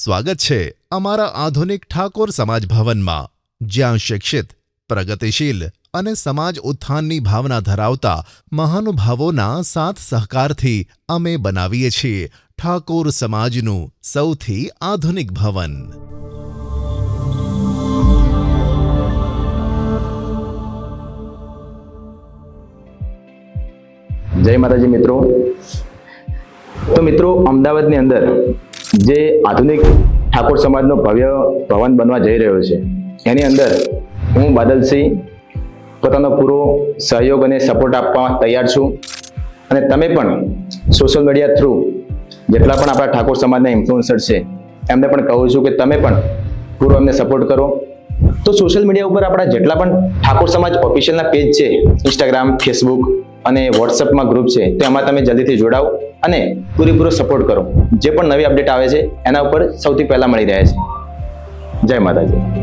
સ્વાગત છે અમારા આધુનિક ઠાકોર સમાજ ભવનમાં, જ્યાં શિક્ષિત, પ્રગતિશીલ અને સમાજ ઉત્થાનની ભાવના ધરાવતા મહાનુભાવોના સાથ સહકારથી અમે બનાવીએ છીએ ઠાકોર સમાજનું સૌથી આધુનિક ભવન. જય માતાજી મિત્રો. તો મિત્રો, અમદાવાદની અંદર જે આધુનિક ઠાકોર સમાજનો ભવ્ય ભવન બનવા જઈ રહ્યો છે, એની અંદર હું બાદલસિંહ પોતાનો પૂરો સહયોગ અને સપોર્ટ આપવા તૈયાર છું. અને તમે પણ સોશિયલ મીડિયા થ્રુ જેટલા પણ આપણા ઠાકોર સમાજના ઇન્ફ્લુએન્સર છે એમને પણ કહું છું કે તમે પણ પૂરો એમને સપોર્ટ કરો. તો સોશિયલ મીડિયા ઉપર આપણા જેટલા પણ ઠાકોર સમાજ ઓફિશિયલના પેજ છે, ઇન્સ્ટાગ્રામ, ફેસબુક અને વોટ્સએપમાં ગ્રુપ છે, તો એમાં તમે જલ્દીથી જોડાઓ અને પૂરેપૂરો સપોર્ટ કરો. જે પણ નવી અપડેટ આવે છે એના ઉપર સૌથી પહેલા મળી રહે છે. જય માતાજી.